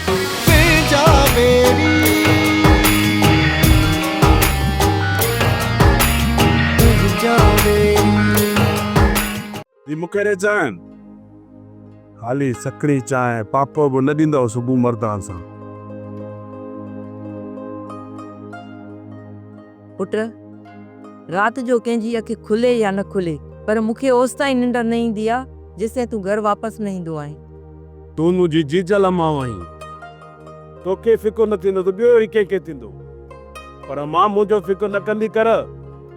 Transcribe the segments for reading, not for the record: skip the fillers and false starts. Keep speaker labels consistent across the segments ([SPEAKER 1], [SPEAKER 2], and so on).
[SPEAKER 1] भेजा मेरी भेजा मेरी
[SPEAKER 2] मुकेरे चांहि हाली सकड़ी चांहि पापो बि न ॾींदव सुबुह मर्दान सां।
[SPEAKER 3] पुट रात जो कंहिंजी अखि खुले या न खुले पर मूंखे ओस ताईं निंड न ईंदी आहे जेसिताईं तूं घर वापसि न ईंदो आहे।
[SPEAKER 2] तूं मुंहिंजी जीजल माउ आहीं, तोखे फिक्र न थींदो त ॿियो वरी कंहिंखे थींदो, पर मां मुंहिंजो फिक्र न कंदी कर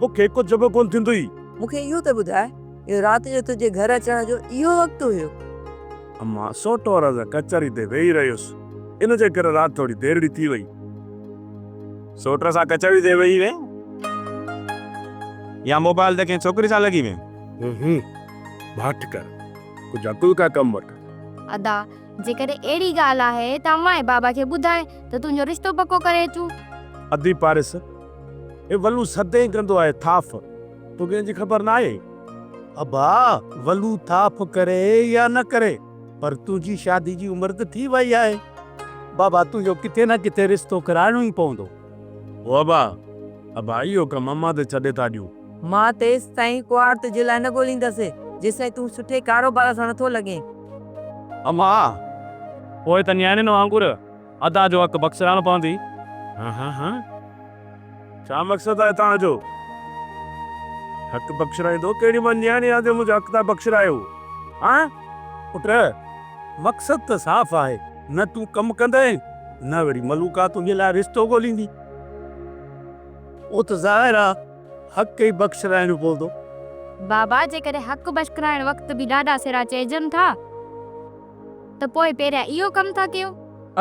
[SPEAKER 2] मूंखे कुझु बि कोन थींदुई।
[SPEAKER 3] मूंखे इहो त ॿुधाए इहो राति जो तुंहिंजे घर अचण जो इहो वक़्तु हुयो?
[SPEAKER 2] अम्मा सोटोर सां कचहरी ते वेही रहियुसि, इन जे करे राति थोरी देरि थी वई।
[SPEAKER 4] सोट सां कचहरी ते वेही वे या मोबाइल ते कंहिं छोकिरी सां लॻी वे?
[SPEAKER 2] भाट कर कुझु अकुल का कमु वठ।
[SPEAKER 5] अदा जेकॾहिं अहिड़ी ॻाल्हि आहे त अम्मा जे बाबा खे ॿुधाए त तुंहिंजो रिश्तो पको करे अचूं।
[SPEAKER 2] अधी पारिस ए वलू सदें कंदो आहे थाफ, तोखे जी ख़बर न आहे?
[SPEAKER 1] अबा वलू थाप करे या न करे पर तुझी शादी जी उम्र त थी वई आहे। बाबा तुझो किथे न किथे रिश्तो कराइणो ई पवंदो।
[SPEAKER 2] ओ अबा इहो कमु अम्मा ते छॾे था ॾियूं।
[SPEAKER 3] मां तेसि ताईं कुआर तुंहिंजे लाइ न ॻोल्हींदसि जेसिताईं तूं सुठे कारोबार सां नथो लॻे।
[SPEAKER 4] अम्मा पोइ त न्याणे नो वांगुरु अदा जो हक़ बख़्शराइणो पवंदी।
[SPEAKER 2] हाँ छा मक़सदु आहे तव्हांजो? हक़ बख़्शराईंदो कहिड़ी मां न्याणी आहे जो मुंहिंजो हक़ था बख़्शरायो? हाँ
[SPEAKER 1] पुट मक़सदु त साफ़ आहे, न तूं कमु कंदे न वरी मलूका तुंहिंजे लाइ रिश्तो ॻोल्हींदी। ओ त ज़ाहिर आहे हक़ ई बख़्शराइणो पवंदो।
[SPEAKER 5] बाबा जेकॾहिं हक़ बख़्शराइण वक़्तु बि ॾाढा सिरा चइजनि था त पोइ पहिरियां इहो कमु था कयो।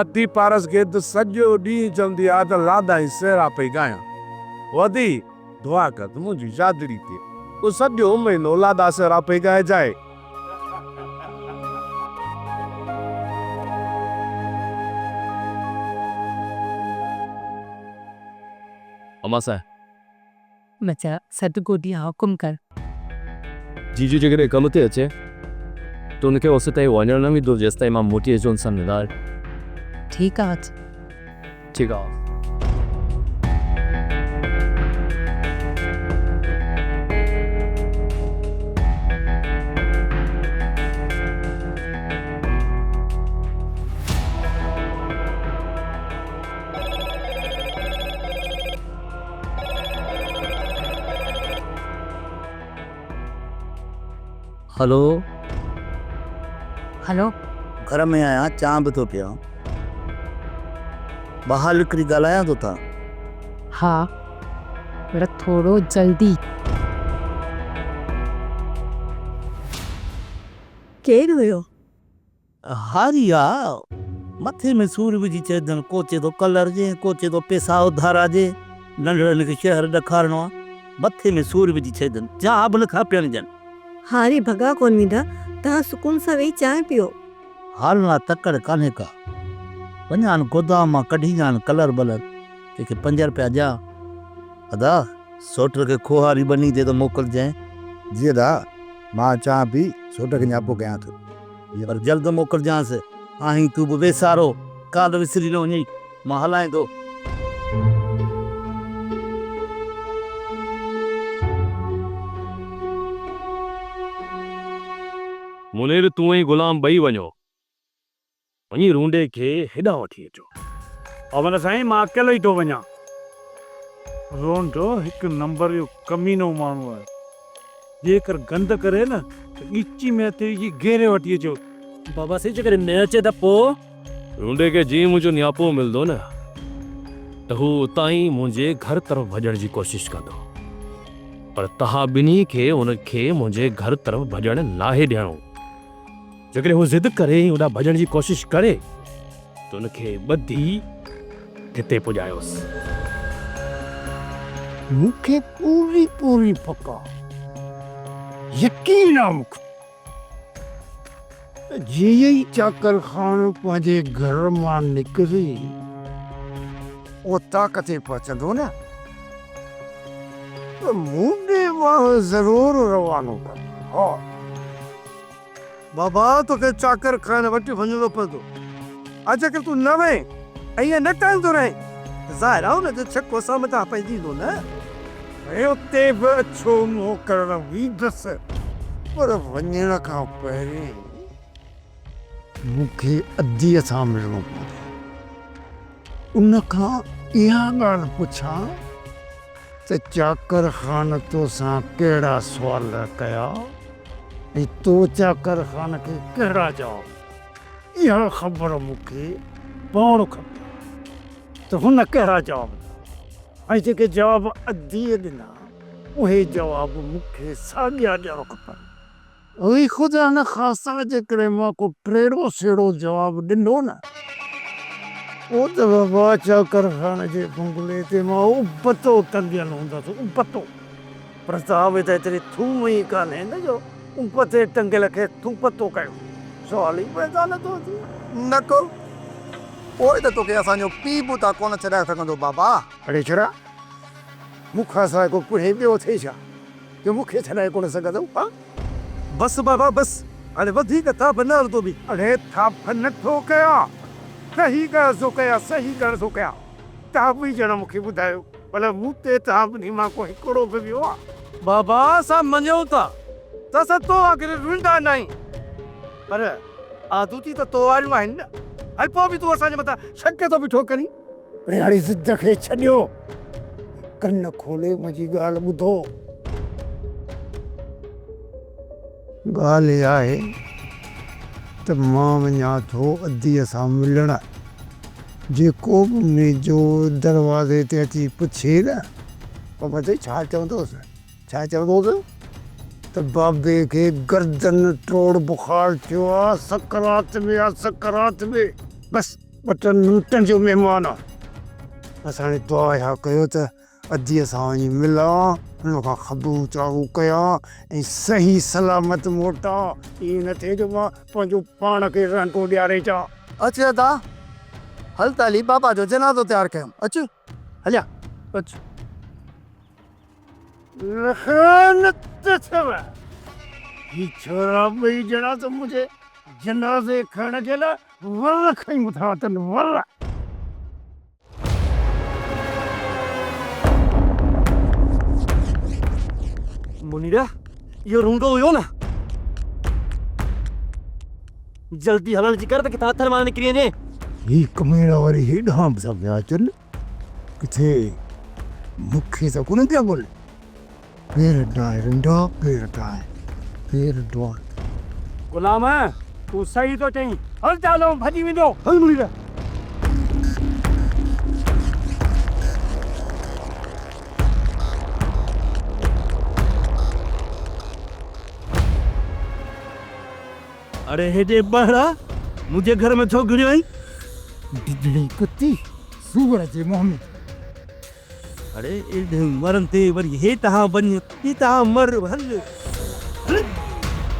[SPEAKER 2] अधी पारस खे त सॼो ॾींहुं चवंदी आहे त लाॾा ई सेरा पई ॻायां। वधी दुआ कर त मुंहिंजी शादी थिए, उहो सॼो महीनो लाॾा सेरा पई ॻाइजाए।
[SPEAKER 4] अम्मा साहिब
[SPEAKER 3] बच्चा सतगोदी हुकुम कर।
[SPEAKER 4] जीजू जेकॾहिं कम ते अचे त उनखे ओस ताईं वञण न ईंदो जेसिताईं मां मोटी अचो सां मिलाए।
[SPEAKER 3] ठीकु आहे
[SPEAKER 4] ठीकु आहे।
[SPEAKER 1] हेलो
[SPEAKER 3] हलो
[SPEAKER 1] घर में आहियां, चांहि बि थो पिया। ॿाहिरि निकिरी ॻाल्हायां थो था।
[SPEAKER 6] हा पर थोड़ो जल्दी।
[SPEAKER 3] केरु हुयो?
[SPEAKER 1] हारिया मथे में सूर विझी चइजनि, को चए थो कलर जे, को चए थो पैसा उधारा जे, नंढड़नि खे शहर ॾेखारिणो आहे, मथे में सूर विझी चइजनि, चाह बि नथा पियनि ॼनि।
[SPEAKER 3] हारी भॻा कोन वेंदा, तव्हां सुकून सां वेही चांहि पियो।
[SPEAKER 1] हाल ना तकड़ कान्हे का, वञान गोदाम मां कढी ॼान कलर बलर, कंहिंखे 5 रुपया ॾिया। अदा सोट खे खोहारी बनी दे तो मोकिलिजांइ।
[SPEAKER 2] जी अदा मां चांहि पी सोट खे न्यापो कयां थो।
[SPEAKER 1] पर जल्द मोकिलिजांसि, आहीं तूं बि वेसारो काल विसरी न वञई, मां हलाए थो।
[SPEAKER 4] मुनेर तूं ऐं गुलाम ॿई वञो, वञी रूंडे खे हेॾां वठी अचो।
[SPEAKER 7] अमर साईं मां अकेलो ई थो वञा। रोंडो हिकु नंबर जो कमीनो माण्हू आहे, जेकर गंद करे न त ॻिची में हथ विझी घेरे वठी अचो।
[SPEAKER 4] बाबा से जेकर न अचे त पोइ रूंडे खे जीअं मुंहिंजो न्यापो मिलंदो न त हू उतां ई मुंहिंजे घर तरफ़ भॼण जी कोशिशि कंदो, पर तव्हां ॿिन्ही खे उनखे मुंहिंजे घर तरफ़ भॼण लाहे ॾियणो। जेकॾहिं हू ज़िद करे होॾां भॼण जी कोशिशि करे त उनखे ॿधी हिते पुॼायोसि।
[SPEAKER 7] मूंखे पूरी पूरी पका यकीन आहे मूंखे जीअं ई चाकर खान पंहिंजे घर मां निकिरी
[SPEAKER 2] उतां किथे पहुचंदो न
[SPEAKER 7] त मुंडे मां ज़रूरु रवानो कंदो।
[SPEAKER 2] बाबा तोखे चाकर खान वटि वञिणो पवंदो। अॼु अगरि तूं न वएं ऐं ईअं न टहंदो रहे ज़ाहिर आहे हुनजो छको सामता पइजी थो न। ऐं उते बि अछो मुंहुं करणु वेंदुसि, पर वञण खां पहिरीं मूंखे अदीअ सां मिलणो पवंदो। उन खां इहा ॻाल्हि पुछां त चाकर ख़ान तोसां कहिड़ा सुवाल कया ऐं तो चाकर ख़ान खे कहिड़ा जवाब, इहा ख़बर मूंखे पवणु खपे त हुन कहिड़ा जवाब ॾिना ऐं जेके जवाब अदीअ ॾिना उहे जवाब मूंखे साॻिया ॾियणु खपनि। उहे ख़ुदा न ख़ासा जेकॾहिं मां को टेढ़ो सेढ़ो जवाबु ॾिनो न, उहो त बाबा चाकर ख़ान जे बंगले ते मां उबतो टंगियल हूंदसि, उबतो। प्रताप त एतिरी थूम ई कान्हे न जो उबते टंगियल खे थूपतो कयो, सवाल ई पैदा नथो थिए।
[SPEAKER 8] न को पोइ त तोखे असांजो पीउ बि त कोन छॾाए सघंदो बाबा।
[SPEAKER 2] अड़े छड़ा मूंखां सवाइ को पुठे ॿियो थिए छा जो मूंखे छॾाए कोन सघंदो? हा बसि बाबा बसि, हाणे वधीक थाप न हलंदो बि। अड़े थाप नथो कया, सही ॻाल्हि थो कया, सही ॻाल्हि थो कया। तव्हां बि ॼण मूंखे ॿुधायो भला मूं ते तव्हां ॿिन्ही मां को हिकिड़ो बि वियो आहे? बाबा असां मञूं था त असां तो आख़िर रुंडा न आहियूं, पर आदूती त तो वारियूं आहिनि न। हल पोइ बि तूं असांजे मथां शक थो बीठो करी। अड़े हाणे ज़िद खे छॾियो, कन खोले मुंहिंजी ॻाल्हि ॿुधो। ॻाल्हि इहा आहे त मां वञा थो अदीअ सां मिलण। जेको बि मुंहिंजो दरवाज़े ते अची पुछे न पोइ मां चई छा चवंदोसि, छा चवंदोसि त बाबे खे गर्दन तोड़ बुखार थियो आहे, सकरात में आहे, सकरात में। बसि 2 मिंटनि जो महिमान आहे। असां हाणे दुआ इहा कयो त अदीअ सां वञी मिलां, हुन खां ख़बरूं चारूं कयां ऐं सही सलामत मोटां। ईअं न थिए जो मां पंहिंजो पाण खे रंटो ॾियारे अचां।
[SPEAKER 8] अचु अदा, हल ताली बाबा जो जनाज़ो तयारु कयूं। अचु हलिया अचु।
[SPEAKER 2] लखानत अथव ही छोरा ॿई ॼणा त मुंहिंजे जनाज़े खणण जे लाइ वर खयूं था अथनि, वर।
[SPEAKER 1] मुनीरा इहो रूंडो हुयो न, जल्दी हलण जी कर त किथां हथ मां निकिरी वञे।
[SPEAKER 2] ही कमीना वारी हेॾां बि था पिया अचनि, किथे मूंखे त कोन पिया ॻोल्हे। पेर डाए रिंडा, पेर डाए, पेर डाए।
[SPEAKER 7] गुलाम तूं सही थो चईं, हल चालो भॼी वेंदो। हल मुनीरा।
[SPEAKER 1] अरे हेॾे ॿाहिरा मुंहिंजे घर में छो घिरियो आई?
[SPEAKER 2] बिजली कुत्ती सूअर जे मुंह में।
[SPEAKER 1] अरे एॾे मरनि ते वरी हे तव्हां वञ, हे तव्हां मर। हल हल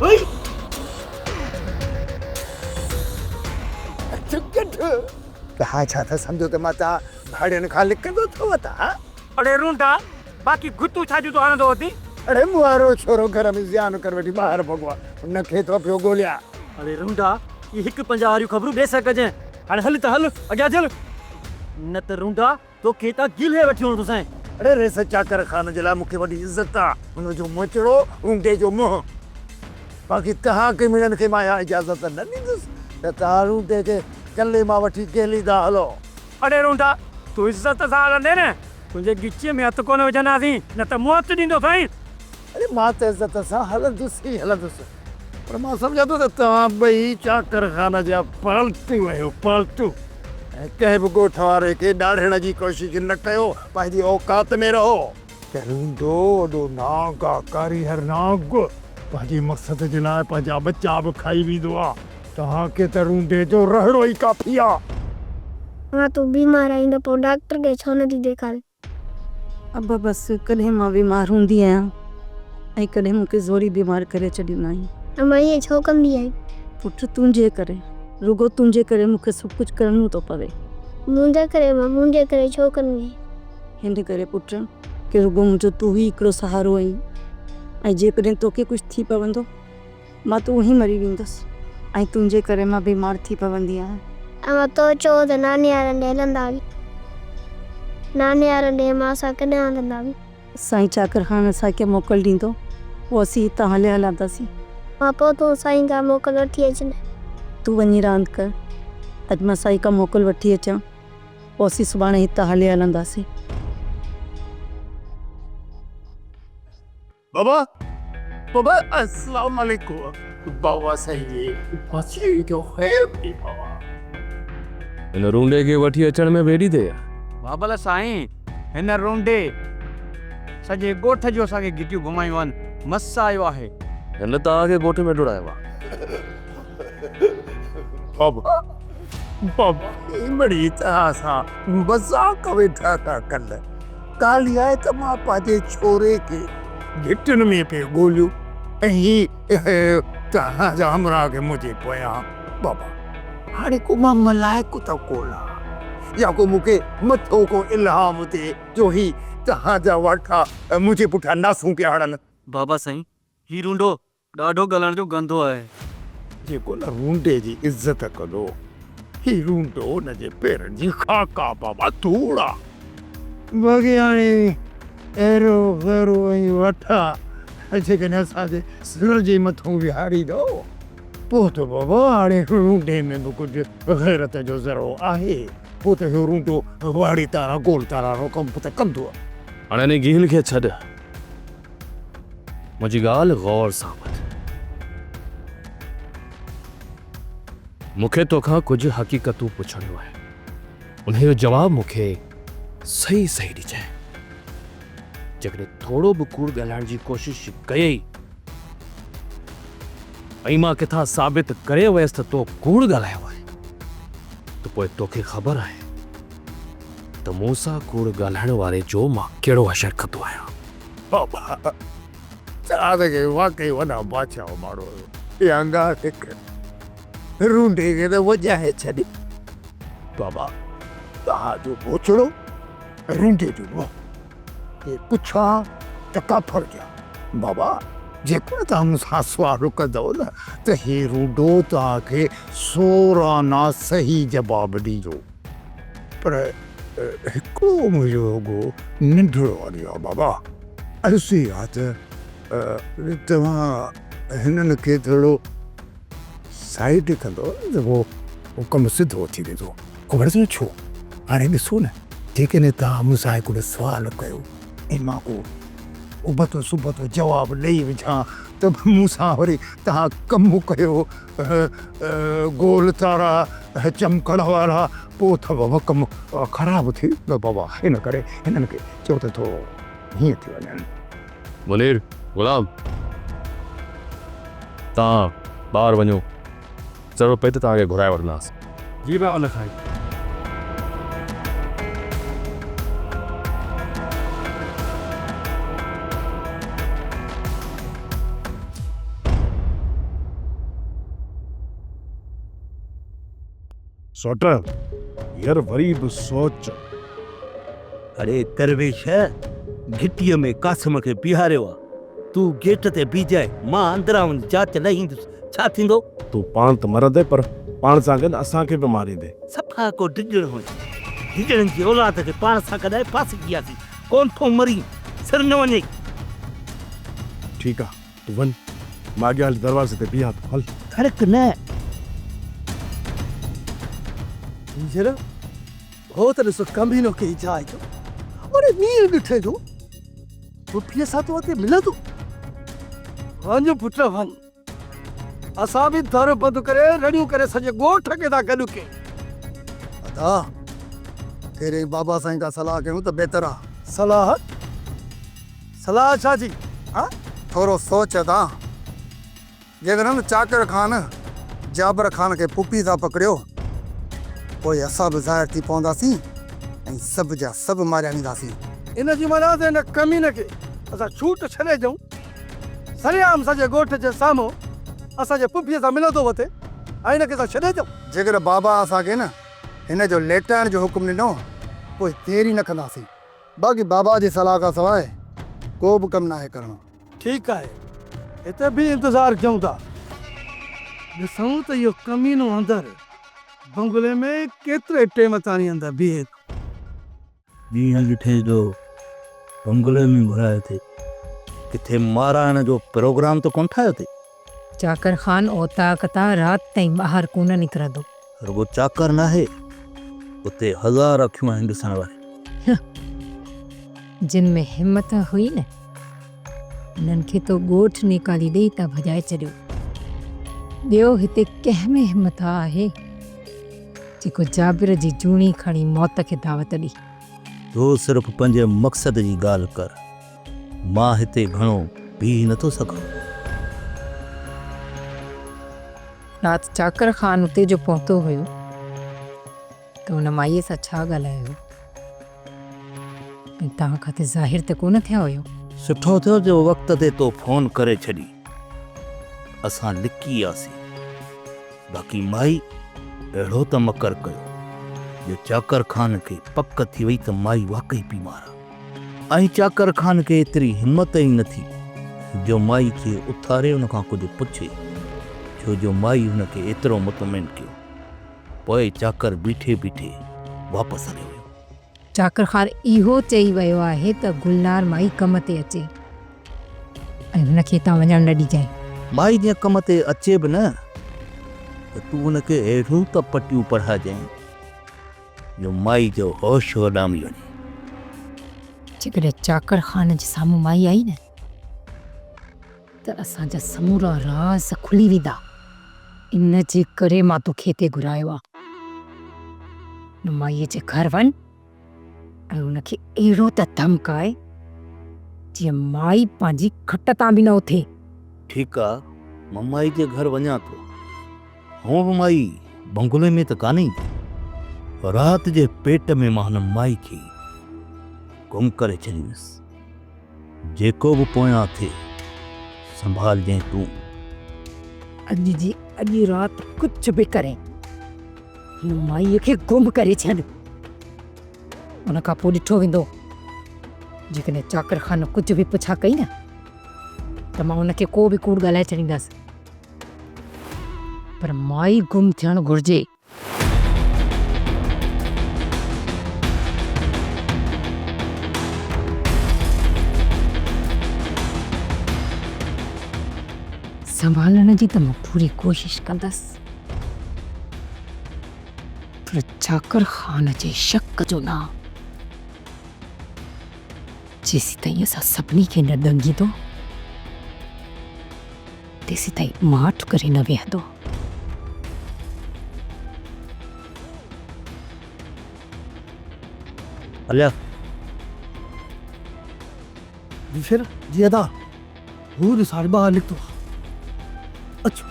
[SPEAKER 1] ओए
[SPEAKER 2] कहा छा था सम्झो त मां तव्हां भाड़ियुनि खां लिकंदो अथव था?
[SPEAKER 7] अड़े रूंडा बाक़ी गुतू छाजू तो हणंदो अथई?
[SPEAKER 2] अड़े मुआरो छोरो घर में ज़ियान कर वेठी ॿाहिरि भॻवा, हुनखे थो पियो ॻोल्हियां।
[SPEAKER 1] अरे रूंडा ये 150 वारियूं ख़बरूं ॾे सघिजे। हाणे हल त हल अॻियां चल, न त रूंडा तोखे त गिले वठी वञो तोसां।
[SPEAKER 2] अरे रे चाकर ख़ान जे लाइ मूंखे वॾी इज़त आहे, हुनजो मोचड़ो ऊंटे जो मुंहुं। बाक़ी तव्हांखे मिलण खे मां इहा इजाज़त न ॾींदुसि त तव्हां ऊंटे खे कल्ले मां वठी गेलींदा हलो।
[SPEAKER 7] अड़े रूंडा तूं इज़त सां हलंदे न, तुंहिंजे गिचीअ में हथु कोन विझंदासीं, न त मुंहुं हथु ॾींदो साईं।
[SPEAKER 2] अरे मां त इज़त सां हलंदुसि ई हलंदुसि, पर मां सम्झां थो त तव्हां ॿई चाकर ख़ान जा पालतू आहियो, पालतू। ऐं कंहिं बि ॻोठ वारे खे ॾाढ़ण जी कोशिशि न कयो, पंहिंजी औकात में रहो। रूंडो वॾो नाग आहे, कारीहर नाग, पंहिंजे मक़सद जे लाइ पंहिंजा बच्चा बि खाई वेंदो आहे। तव्हांखे त रूंडे जो रहणो ई काफ़ी आहे।
[SPEAKER 9] हाँ तू बीमार आई त पोइ डॉक्टर खे छो नथी ॾेखारे?
[SPEAKER 3] अब बसि कॾहिं मां बीमार हूंदी आहियां ऐं कॾहिं मूंखे ज़ोरी बीमार करे छॾींदा आहिनि।
[SPEAKER 9] अम्मा ईअं छो कंदी आई?
[SPEAKER 3] पुटु तुंहिंजे करे, रुगो तुंहिंजे करे मूंखे सभु कुझु करिणो थो पवे।
[SPEAKER 9] मुंहिंजे करे मां मुंहिंजे करे छो कंदी आई?
[SPEAKER 3] हिन करे पुटु कि रुगो मुंहिंजो तूं ई हिकिड़ो सहारो आहीं, ऐं जेकॾहिं तोखे कुझु थी पवंदो मां तूं ई मरी वेंदसि, ऐं तुंहिंजे करे मां बीमार थी पवंदी आहियां।
[SPEAKER 9] अमा तो चो त नानी यारनि ॾे हलंदा बि नानी यारनि ॾे मां असां कॾहिं हलंदा बि
[SPEAKER 3] साईं चाकर खान असांखे मोकल ॾींदो पोइ असीं हितां हले हलंदासीं।
[SPEAKER 9] मां पोइ तूं साईं खां मोकल वठी अचनि
[SPEAKER 3] तूं वञी रांदि कर अॼु मां साईं खां मोकल वठी अचां पोइ असीं सुभाणे हितां हले हलंदासीं।
[SPEAKER 2] बाबा बाबा अस्सलाम वालेकुम बाबा सही बची जो है बाबा
[SPEAKER 4] इन रूंडे खे वठी अचण में बेड़ी थे
[SPEAKER 10] बाबल साईं हिन रोंडे सॼे ॻोठ जो असांखे गिटियूं घुमायूं आहिनि मस आयो आहे।
[SPEAKER 4] हिन तव्हांखे ॻोठ में डुड़ायो आहे।
[SPEAKER 2] बाबा बाबा बड़ी तरह सां मज़ाक वेठा था कनि ॻाल्हि आहे त मां पंहिंजे छोरे खे गिटियुनि में पियो ॻोल्हियो ऐं हीअ तव्हांजा हमरा खे मुंहिंजे पोयां बाबा हाणे को मां मलाइक त कोन्हा या को मूंखे मथो को इल्हाम थिए जो ही तव्हांजा वठा मुंहिंजे पुठियां नासूं पिया हणनि।
[SPEAKER 10] बाबा साईं ही रूंडो ॾाढो ॻाल्हाइण जो गंदो आहे।
[SPEAKER 2] जेको न रूंडे जी इज़त कंदो ही रूंडो हुनजे पेरनि जी खाका बाबा धूड़ा बाक़ी हाणे अहिड़ो गैरो ऐं वठा जेकॾहिं असांजे सिर जे मथां विहारींदो पोइ त बाबा हाणे रूंडे में बि कुझु गैरत जो ज़रो आहे पोइ त इहो रूंडो वाड़ी तारा गोल तारा कम त कंदो आहे।
[SPEAKER 4] हाणे हिन गील खे छॾ मुंहिंजी ॻाल्हि गौर सां ॿुध मूंखे तोखां कुझु हक़ीक़तूं पुछणियूं आहिनि उनजो जवाबु मूंखे सही सही ॾिजांइ। जेकॾहिं थोरो बि कूड़ ॻाल्हाइण जी कोशिश कयई ऐं मां किथां साबित करे वयसि त तो कूड़ ॻाल्हायो आहे त पोइ तोखे ख़बर आहे त मूं सां कूड़ ॻाल्हाइण वारे जो मां कहिड़ो असरु कंदो आहियां।
[SPEAKER 2] बाबा तव्हांखे वाकई वॾा बादशाह माण्हू इहा ॻाल्हि हिकु रूंडे खे त वॼाए छॾे बाबा तव्हांजो बोचड़ो रूंडे जो मुंहुं पुछा त काफर जा बाबा जेको तव्हां मूंसां सुवालु कंदव न त ही रूंडो तव्हांखे सोराना सही जवाबु ॾींदो पर हिकिड़ो मुंहिंजो अॻो नंढड़ो वारी आहे बाबा अर्ज़ी आहे त तव्हां हिननि खे थोरो साइड कंदो त पोइ कमु सिधो थी वेंदो ख़बर अथव छो हाणे ॾिसो न जेकॾहिं तव्हां मूंसां हिकिड़ो सुवालु कयो ऐं मां को उबतो सुबतो जवाबु ॾेई विझां त मूंसां वरी तव्हां कमु कयो गोल तारा चमकण वारा पोइ त बाबा कमु ख़राबु थी वेंदो बाबा हिन करे हिननि खे चओ त थोरो हीअं थी वञनि।
[SPEAKER 4] मुनीर गुलाम तव्हां ॿाहिरि वञो ज़रूरत पए त तव्हांखे घुराए वठंदासीं।
[SPEAKER 7] जी भाई उन खां
[SPEAKER 2] सोटर यार वरी बि सोच
[SPEAKER 1] अरे दरवेश घिटीअ में कासिम खे बीहारियो आहे तूं गेट ते बीजाए मां अंदरां वञी जांच न ईंदुसि छा थींदो।
[SPEAKER 11] तूं पाण त मरंदे पर पाण सां गॾु असांखे बि मारींदे।
[SPEAKER 1] सभ खां को डिॼण हुजे डिॼणनि जी औलाद खे पाण सां कॾहिं फासी कयासीं कोन थो मरी सिर न वञे।
[SPEAKER 11] ठीकु आहे तूं वञ मां अॻियां दरवाज़े ते बीहां थो हल।
[SPEAKER 1] फर्क़ु न
[SPEAKER 8] जरा हो त ॾिसो कमीनो खे जाइ जो अरे मींहुं ॾिठे जो पुफीअ सां तो अते मिले थो वञ पुट वञ असां बि दर बंदि करे रड़ियूं करे सॼे ॻोठ खे था गॾु के अदा तेरे बाबा साईं का सलाह कयूं त बहितर आहे। सलाह सलाह छा जी हा थोरो सोच अदा जेकॾहिं चाकर खान जाबर खान खे पुफी सां पकड़ियो पोइ असां बि ज़ाहिर थी पवंदासीं ऐं सभु जा सभु मारिया वेंदासीं। इन जी माना त हिन कमीने खे असां छूट छॾे ॾियूं सरेआम सॼे ॻोठ जे साम्हूं असांजे पुफीअ सां मिलंदो वठे ऐं हिनखे असां छॾे ॾियूं। जेकर बाबा असांखे न हिन जो लेटाइण जो हुकुम ॾिनो पोइ देरी न कंदासीं बाक़ी बाबा जी सलाह खां सवाइ को बि कमु न आहे करणो। ठीकु आहे हिते बि इंतज़ारु कयूं था ॾिसूं त इहो कमीनो अंदरि बंगले में केतिरे टाइम ताणी अंदरि बीहे
[SPEAKER 1] ॾींहं ॾिठे जो बंगले में घुराए थे किथे माराइण जो प्रोग्राम तो कोन ठाहियो थे।
[SPEAKER 6] चाकर खान ओता कता रात ताईं ॿाहिरि कोन निकिरंदो।
[SPEAKER 1] रुगो चाकर न आहे उते हज़ार अखियूं आहिनि ॾिसण वारे।
[SPEAKER 6] जिन में हिम्मत हुई न उन्हनि खे तो ॻोठ निकाली ॾेई था भॼाए छॾियो। ॿियो हिते कंहिं में हिम्मत आहे जेको जाबिर जी जूणी खणी मौत खे दावत ॾी।
[SPEAKER 1] तो सिर्फ़ पंहिंजे मक़सद जी ॻाल्हि कर, मां हिते घणो बीह नथो सघां।
[SPEAKER 6] राति चाकर खान उते जो पहुतो हुयो त हुन माईअ सां छा ॻाल्हायो? तव्हां खां ज़ाहिर त कोन थिया हुयो।
[SPEAKER 1] सुठो थियो जो वक़्त ते तो फ़ोन करे छॾी, असां लिकी वियासीं। बाक़ी माई अहिड़ो त मकर कयो जो चाकर खान खे पक थी वई त माई वाकई बीमार आहे। ऐं चाकर खान खे एतिरी हिम्मत ई न थी जो माई खे उथारे हुन खां कुझु पुछे, छो जो माई हुन खे एतिरो मुतमिन कयो। पोइ चाकर बीठे बीठे वापसि हलियो वियो।
[SPEAKER 6] चाकर खान इहो चई वियो आहे त गुलनार माई कम ते अचे ऐं हुनखे तव्हां वञण न ॾिजांइ।
[SPEAKER 1] माई जीअं कम ते अचे बि न त तूं हुनखे अहिड़ियूं त पटियूं पढ़ाइजांइ जो माई जो होश वॾामी वञे।
[SPEAKER 6] जेकॾहिं चाकर खान जे साम्हूं माई आई न त असांजा समूरा राज़ खुली वेंदा। इन जे करे मां तोखे हिते घुरायो आहे। न माईअ जे घर वञ ऐं हुनखे अहिड़ो त धमकाए जीअं माई पंहिंजी खट तां बि न उथे।
[SPEAKER 1] ठीकु आहे, मां माई जे घर वञा थो। हूअं बि माई बंगले में त कान्हे। राति जे पेट में मां हुन माई खे गुम करे छॾींदुसि। जेको बि पोयां थिए संभालजांइ तूं।
[SPEAKER 6] अॼु जी अॼु राति कुझु बि करे हिन माईअ खे गुम करे छॾ। उन खां पोइ ॾिठो वेंदो जेकॾहिं चाकर खान कुझु बि पुछा कई न त मां हुनखे को बि कूड़ ॻाल्हाए छॾींदसि। पर माई गुम थियणु घुरिजे। संभालण जी त मां पूरी कोशिश कंदसि, पर चाकर खान जे शक जो न। जेसी ताईं असां सभिनी खे न ॾंगींदो तेसी ताईं माठ करे न वेहंदो।
[SPEAKER 1] हलिया
[SPEAKER 8] फिर जी अदा हू साढ़े ॿाहिरि निकितो। अच्छा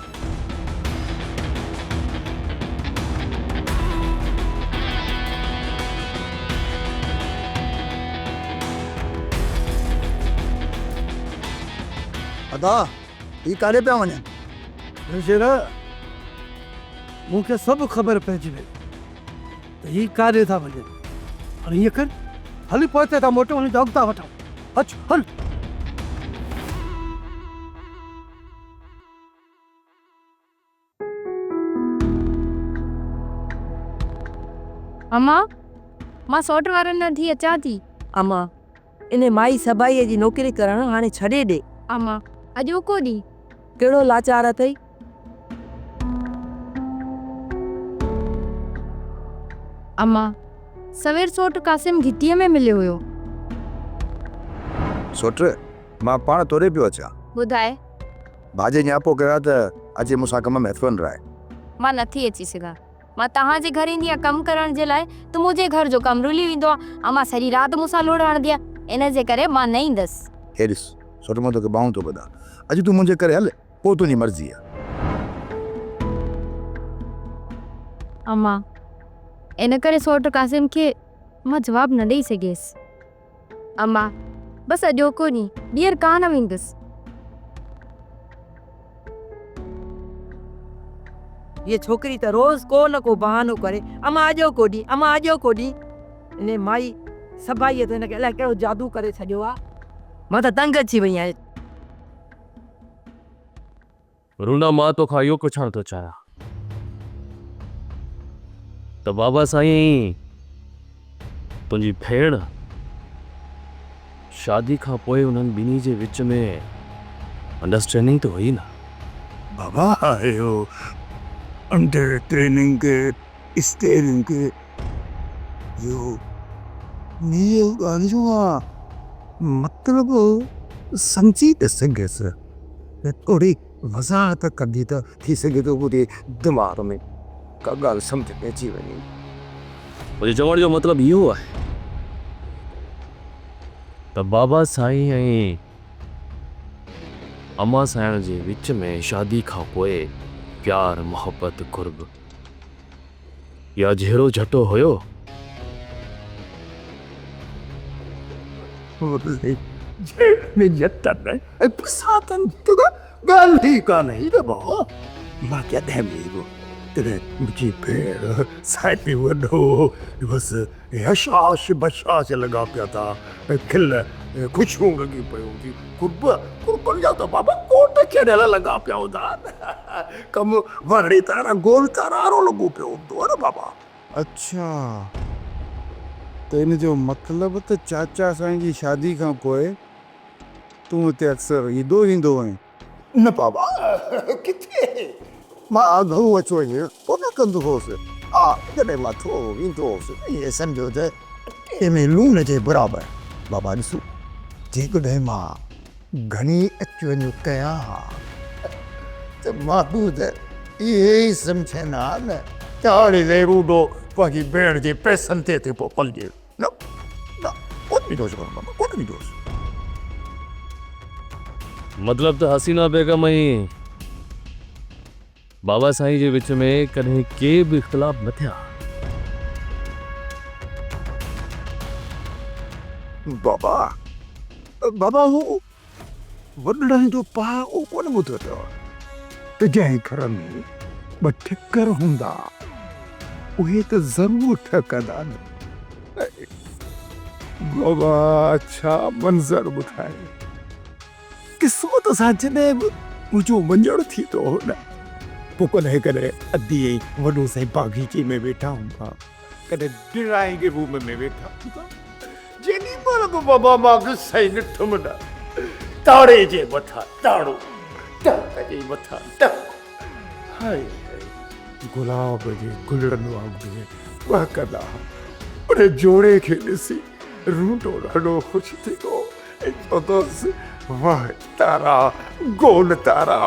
[SPEAKER 2] अदा ही काॾे पिया वञनि?
[SPEAKER 8] शेर मूंखे सभु ख़बर पइजी वई त ही काॾे था वञनि। हाणे हीअं कर, हली पहुते था मोटो वञी जॉग था वठूं। अच हल।
[SPEAKER 5] अम्मा मां सौट वारनि न थी अचां थी।
[SPEAKER 3] अम्मा इन माई सबाईअ जी नौकिरी करणु हाणे छॾे ॾे।
[SPEAKER 5] अम्मा अॼु को ॾींहुं
[SPEAKER 3] कहिड़ो लाचार अथई?
[SPEAKER 5] अम्मा सवेर सोट कासिम घिटीअ में मिलियो हुयो।
[SPEAKER 11] सोट मां पाण तोरे पियो अचां।
[SPEAKER 5] ॿुधाए
[SPEAKER 11] भाॼे न्यापो कया त अचे मूंसां कम में हथु वञ।
[SPEAKER 5] मां नथी अची सघां। मां तव्हांजे घर ईंदी आहियां कमु करण जे लाइ त मुंहिंजे घर जो कमु रुली वेंदो आहे। अम्मा सॼी राति मूंसां लोड़ हणंदी आहे, इन जे करे मां न ईंदसि।
[SPEAKER 11] हे ॾिस सोट मां तोखे ॿाहूं थो ॿुधां, अॼु तूं मुंहिंजे करे हल, पोइ तुंहिंजी मर्ज़ी आहे।
[SPEAKER 5] अम्मा इन करे सौट कासिम खे मां जवाबु न ॾेई सघियसि। अम्मा बसि अॼो को ॾींहुं ॿीहर कान वेंदसि।
[SPEAKER 3] ये छोकिरी त रोज़ को न को बहानो करे, अम्मा अॼो को ॾींहुं, अम्मा अॼो को ॾींहुं। इन माई सबाईअ ते हिनखे अलाए कहिड़ो जादू करे छॾियो आहे। मां त तंग अची वई आहियां।
[SPEAKER 4] रूना मां तोखां इहो पुछणु थो चाहियां त बाबा साईं तुंहिंजी भेण शादी खां पोइ उन्हनि ॿिन्ही जे विच में अंडरस्टैंडिंग तो हुई न?
[SPEAKER 2] बाबा यो अंडर ट्रेनिंग स्टेरिंग यो नीअ ॻाल्हि जो मतिलबु सम्झी त सघेसि थोरी वज़ाहत कंदी त थी सघे थो ॿुधे दिमाग़ में का ॻाल्हि सम्झ में अची वञे।
[SPEAKER 4] मुंहिंजे चवण जो मतिलबु इहो आहे त बाबा साईं ऐं अम्मा साईं जे विच में शादी खां पोइ प्यार मोहब्बत कुर्ब या जहिड़ो झटो हुयो?
[SPEAKER 2] ॻाल्हि ई कान्हे न बाबा मां कॾहिं बि तॾहिं मुंहिंजी भेण साहिबी वॾो बसि हशाश बशाश लॻा पिया था खिल ख़ुशियूं लॻी पियूं थी कुर्बनि जा त बाबा कोट छॾियल लॻा पिया हूंदा कमु वरी तारा गोल करारो लॻो पियो हूंदो आहे न बाबा।
[SPEAKER 11] अच्छा त इन जो मतिलबु त चाचा साईं जी शादी खां पोइ तूं हिते अक्सर ईंदो ईंदो आहीं?
[SPEAKER 2] न बाबा किथे मां घणो अचो वञु कोन कंदो हुउसि। हा जॾहिं मां थोरो ईंदो हुउसि ईअं सम्झो त में लूण जे बराबरि। बाबा ॾिसो जेकॾहिं मां घणी अच वञु कयां त मां त इहे ई सम्झंदा न चाढ़ी ले रूडो पंहिंजी भेण जे पैसनि ते पोइ पलिजे न न कोन ॾींदोसि बाबा कोन ॾींदोसि।
[SPEAKER 4] मतिलबु त हसीना बेगम ऐं बाबा साईं जे विच में कॾहिं के बि इख़्तिलाफ़ न थिया?
[SPEAKER 2] बाबा बाबा हू वॾड़नि जो पहाड़ो कोन ॿुधो अथव त जंहिं घर में ॿ ठिकर हूंदा उहे त ज़रूरु ठकंदा न। बाबा छा मंज़र ॿुधाए क़िस्मत सां जॾहिं बि मुंहिंजो वञणु थी थो न पोइ कॾहिं कॾहिं अधी वॾो साईं बाग़ीचे में वेठा हूंदा कॾहिं डिराई जे रूम में वेठा हूंदा जेॾी महिल बि बाबा मां साईं ॾिठुमि न ताड़े जे मथां ताड़ो टक जे मथां टक हाय गुलाब जे गुलनि वांगुरु वहकंदा उन जोड़े खे ॾिसी रूंडो ॾाढो ख़ुशि थी वियो ऐं चवंदोसि वाह तारा गोल तारा।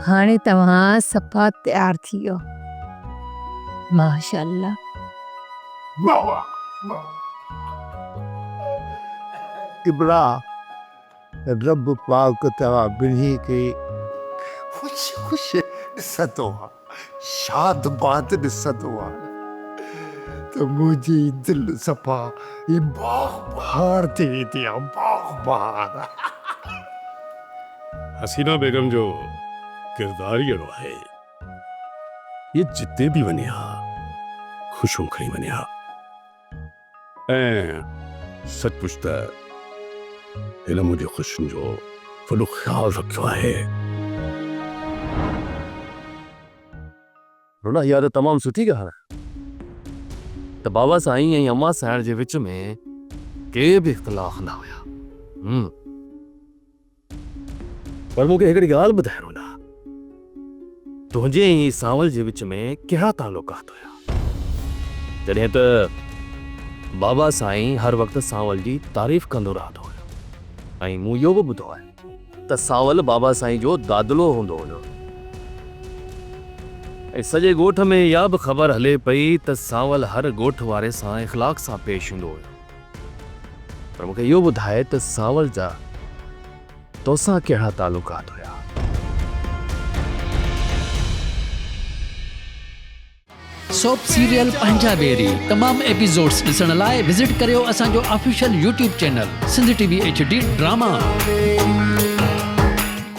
[SPEAKER 6] हाणे तव्हां सफ़ा तयार थी वियो माशाअल्लाह।
[SPEAKER 2] इब्रा रब पाक तव्हां ॿिन्ही खे ख़ुशि ख़ुशि ॾिसंदो आहे शाद बात ॾिसंदो आहे त मुंहिंजी दिलि सफ़ा ही बाग बहार थी वेंदी आहे बाग बहार।
[SPEAKER 11] हसीना बेगम जो किरदार ई अहिड़ो आहे ये जिते बि वञे हा ख़ुशियूं खणी वञे हा ऐं सचमुच त हिन मुंहिंजी ख़ुशियुनि जो वॾो ख़्यालु रखियो आहे।
[SPEAKER 4] रोना इहा त तमामु सुठी ॻाल्हि आहे त बाबा साईं ऐं अम्मा साईं जे विच में के बि इख़्तिलाफ़ न हुया। पर मूंखे हिकिड़ी ॻाल्हि ॿुधाए रोना, तुंहिंजे ऐं सांवल जे विच में कहिड़ा तालुकात हुया? जॾहिं त बाबा साईं हर वक़्तु सांवल जी तारीफ़ कंदो रहंदो हुयो ऐं मूं इहो बि ॿुधो आहे त सांवल बाबा साईं जो दादलो हूंदो हुयो ऐं सॼे ॻोठ में इहा बि ख़बर हले पई त सांवल हर ॻोठ वारे सां इख़्लाक़ सां पेश ईंदो हुयो। पर मूंखे इहो ॿुधाए त सांवल जा तोसां कहिड़ा तालुकात हुया?
[SPEAKER 12] सोप सीरियल पंजाबेरी तमाम एपिसोड्स ॾिसण लाइ विज़िट करियो असांजो official YouTube channel Sindh TV HD drama.